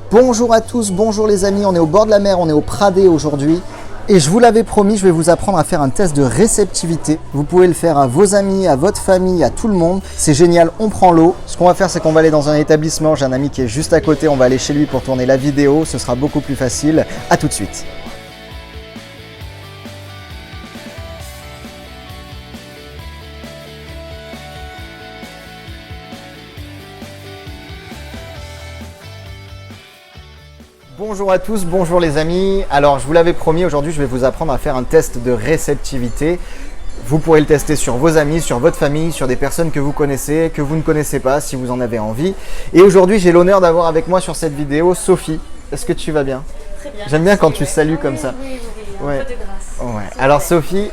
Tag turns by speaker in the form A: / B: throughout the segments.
A: Bonjour à tous, bonjour les amis, on est au bord de la mer, on est au Pradé aujourd'hui. Et je vous l'avais promis, je vais vous apprendre à faire un test de réceptivité. Vous pouvez le faire à vos amis, à votre famille, à tout le monde. C'est génial, on prend l'eau. Ce qu'on va faire, c'est qu'on va aller dans un établissement. J'ai un ami qui est juste à côté, on va aller chez lui pour tourner la vidéo. Ce sera beaucoup plus facile. À tout de suite. Bonjour à tous, bonjour les amis. Alors je vous l'avais promis, aujourd'hui je vais vous apprendre à faire un test de réceptivité. Vous pourrez le tester sur vos amis, sur votre famille, sur des personnes que vous connaissez, que vous ne connaissez pas si vous en avez envie. Et aujourd'hui j'ai l'honneur d'avoir avec moi sur cette vidéo Sophie. Est-ce que tu vas bien?
B: Très bien.
A: J'aime bien quand tu salues comme ça.
B: Oui, un
A: Ouais.
B: peu de grâce.
A: Ouais. Alors Sophie,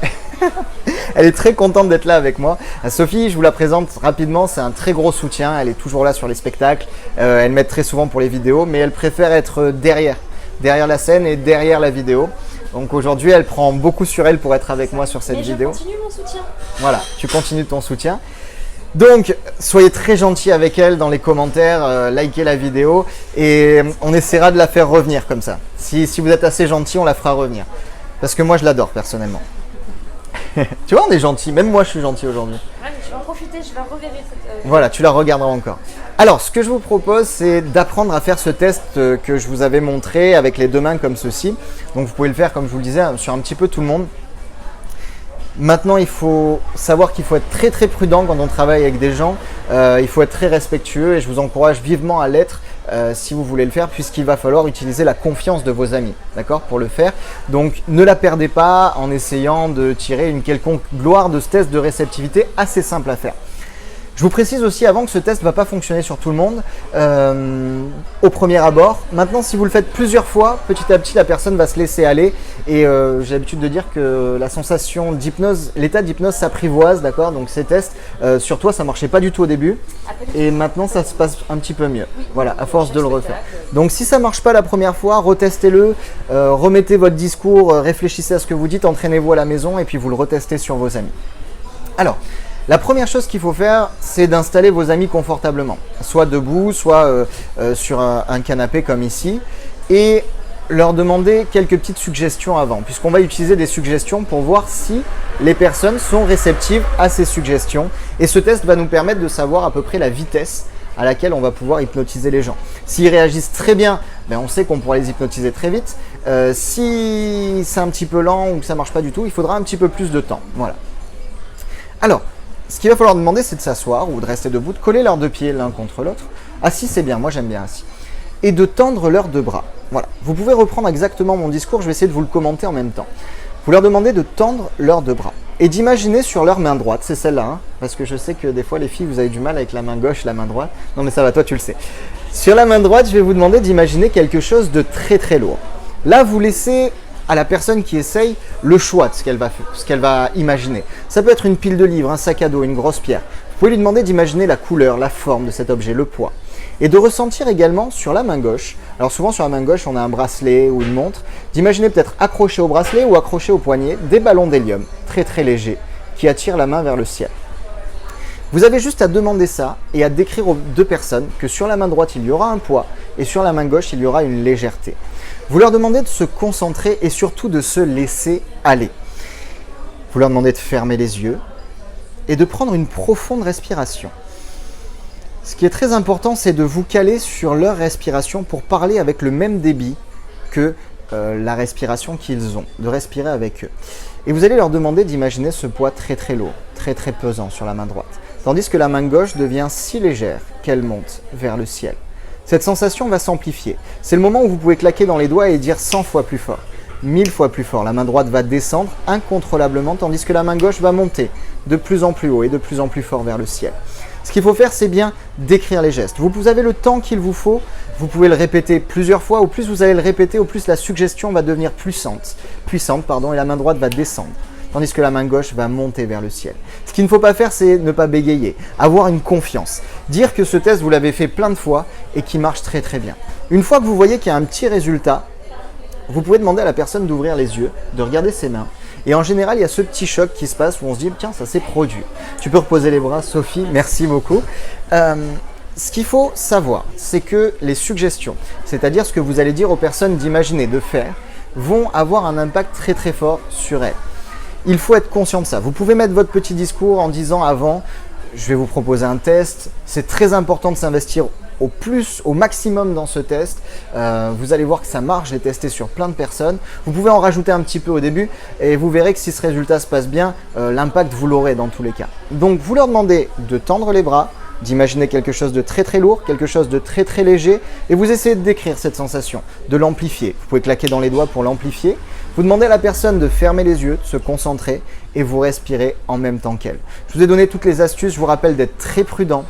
A: elle est très contente d'être là avec moi. Sophie, je vous la présente rapidement, c'est un très gros soutien. Elle est toujours là sur les spectacles. Elle m'aide très souvent pour les vidéos, mais elle préfère être derrière la scène et derrière la vidéo. Donc aujourd'hui, elle prend beaucoup sur elle pour être avec moi sur cette vidéo.
B: Je continue mon soutien.
A: Voilà, tu continues ton soutien. Donc, soyez très gentils avec elle dans les commentaires, likez la vidéo et on essaiera de la faire revenir comme ça. Si vous êtes assez gentil, on la fera revenir. Parce que moi, je l'adore personnellement. Tu vois, on est gentil. Même moi, je suis gentil aujourd'hui.
B: Ouais, mais je vais en profiter, je la reverrai cette.
A: Voilà, tu la regarderas encore. Alors, ce que je vous propose, c'est d'apprendre à faire ce test que je vous avais montré avec les deux mains comme ceci. Donc, vous pouvez le faire, comme je vous le disais, sur un petit peu tout le monde. Maintenant, il faut savoir qu'il faut être très très prudent quand on travaille avec des gens. Il faut être très respectueux et je vous encourage vivement à l'être si vous voulez le faire, puisqu'il va falloir utiliser la confiance de vos amis, d'accord, pour le faire. Donc, ne la perdez pas en essayant de tirer une quelconque gloire de ce test de réceptivité assez simple à faire. Je vous précise aussi avant que ce test ne va pas fonctionner sur tout le monde au premier abord. Maintenant, si vous le faites plusieurs fois, petit à petit, la personne va se laisser aller. Et j'ai l'habitude de dire que la sensation d'hypnose, l'état d'hypnose s'apprivoise, d'accord. Donc ces tests, sur toi, ça ne marchait pas du tout au début. Et maintenant, ça se passe un petit peu mieux. Voilà, à force de le refaire. Donc si ça ne marche pas la première fois, retestez-le, remettez votre discours, réfléchissez à ce que vous dites, entraînez-vous à la maison et puis vous le retestez sur vos amis. Alors, la première chose qu'il faut faire, c'est d'installer vos amis confortablement, soit debout, soit sur un canapé comme ici, et leur demander quelques petites suggestions avant, puisqu'on va utiliser des suggestions pour voir si les personnes sont réceptives à ces suggestions. Et ce test va nous permettre de savoir à peu près la vitesse à laquelle on va pouvoir hypnotiser les gens. S'ils réagissent très bien, ben on sait qu'on pourra les hypnotiser très vite. Si c'est un petit peu lent ou que ça ne marche pas du tout, il faudra un petit peu plus de temps. Voilà. Alors, ce qu'il va falloir demander, c'est de s'asseoir ou de rester debout, de coller leurs deux pieds l'un contre l'autre. Assis, c'est bien, moi j'aime bien assis. Et de tendre leurs deux bras. Voilà. Vous pouvez reprendre exactement mon discours, je vais essayer de vous le commenter en même temps. Vous leur demandez de tendre leurs deux bras et d'imaginer sur leur main droite, c'est celle-là, hein, parce que je sais que des fois les filles, vous avez du mal avec la main gauche, la main droite. Non mais ça va, toi tu le sais. Sur la main droite, je vais vous demander d'imaginer quelque chose de très très lourd. Là, vous laissez à la personne qui essaye le choix de ce qu'elle va imaginer. Ça peut être une pile de livres, un sac à dos, une grosse pierre. Vous pouvez lui demander d'imaginer la couleur, la forme de cet objet, le poids. Et de ressentir également sur la main gauche, alors souvent sur la main gauche on a un bracelet ou une montre, d'imaginer peut-être accroché au bracelet ou accroché au poignet des ballons d'hélium, très très légers, qui attirent la main vers le ciel. Vous avez juste à demander ça et à décrire aux deux personnes que sur la main droite il y aura un poids et sur la main gauche il y aura une légèreté. Vous leur demandez de se concentrer et surtout de se laisser aller. Vous leur demandez de fermer les yeux et de prendre une profonde respiration. Ce qui est très important, c'est de vous caler sur leur respiration pour parler avec le même débit que la respiration qu'ils ont, de respirer avec eux. Et vous allez leur demander d'imaginer ce poids très très lourd, très très pesant sur la main droite, tandis que la main gauche devient si légère qu'elle monte vers le ciel. Cette sensation va s'amplifier. C'est le moment où vous pouvez claquer dans les doigts et dire 100 fois plus fort, 1000 fois plus fort. La main droite va descendre incontrôlablement, tandis que la main gauche va monter de plus en plus haut et de plus en plus fort vers le ciel. Ce qu'il faut faire, c'est bien décrire les gestes. Vous avez le temps qu'il vous faut, vous pouvez le répéter plusieurs fois. Au plus vous allez le répéter, au plus la suggestion va devenir puissante, et la main droite va descendre, tandis que la main gauche va monter vers le ciel. Ce qu'il ne faut pas faire, c'est ne pas bégayer, avoir une confiance. Dire que ce test, vous l'avez fait plein de fois et qu'il marche très très bien. Une fois que vous voyez qu'il y a un petit résultat, vous pouvez demander à la personne d'ouvrir les yeux, de regarder ses mains. Et en général, il y a ce petit choc qui se passe où on se dit « Tiens, ça s'est produit ». Tu peux reposer les bras, Sophie, merci beaucoup. ce qu'il faut savoir, c'est que les suggestions, c'est-à-dire ce que vous allez dire aux personnes d'imaginer, de faire, vont avoir un impact très très fort sur elles. Il faut être conscient de ça. Vous pouvez mettre votre petit discours en disant avant, je vais vous proposer un test. C'est très important de s'investir au maximum dans ce test. Vous allez voir que ça marche, j'ai testé sur plein de personnes. Vous pouvez en rajouter un petit peu au début et vous verrez que si ce résultat se passe bien, l'impact vous l'aurez dans tous les cas. Donc vous leur demandez de tendre les bras, d'imaginer quelque chose de très très lourd, quelque chose de très très léger et vous essayez de décrire cette sensation, de l'amplifier. Vous pouvez claquer dans les doigts pour l'amplifier. Vous demandez à la personne de fermer les yeux, de se concentrer et vous respirez en même temps qu'elle. Je vous ai donné toutes les astuces, je vous rappelle d'être très prudent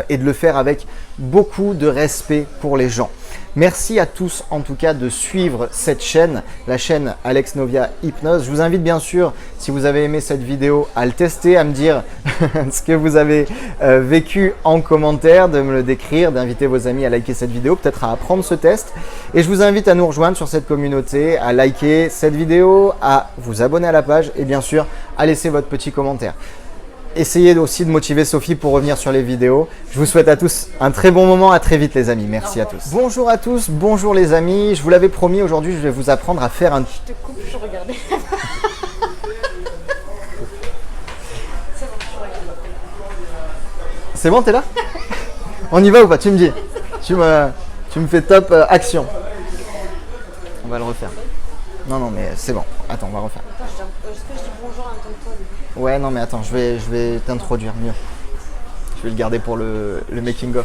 A: et de le faire avec beaucoup de respect pour les gens. Merci à tous en tout cas de suivre cette chaîne, la chaîne Alex Novia Hypnose. Je vous invite bien sûr, si vous avez aimé cette vidéo, à le tester, à me dire ce que vous avez vécu en commentaire, de me le décrire, d'inviter vos amis à liker cette vidéo, peut-être à apprendre ce test. Et je vous invite à nous rejoindre sur cette communauté, à liker cette vidéo, à vous abonner à la page et bien sûr à laisser votre petit commentaire. Essayez aussi de motiver Sophie pour revenir sur les vidéos. Je vous souhaite à tous un très bon moment. À très vite les amis. Merci à tous. Bonjour à tous, bonjour les amis. Je vous l'avais promis, aujourd'hui je vais vous apprendre à faire un...
B: Je te coupe, je regardais. C'est bon, je regarde.
A: C'est bon, t'es là? On y va ou pas? Tu me dis. Tu me fais top action. On va le refaire. Non, mais c'est bon. Attends, on va refaire.
B: Attends, est-ce que je dis bonjour en même temps que toi au début?
A: Ouais, non, mais attends, je vais t'introduire mieux. Je vais le garder pour le making of.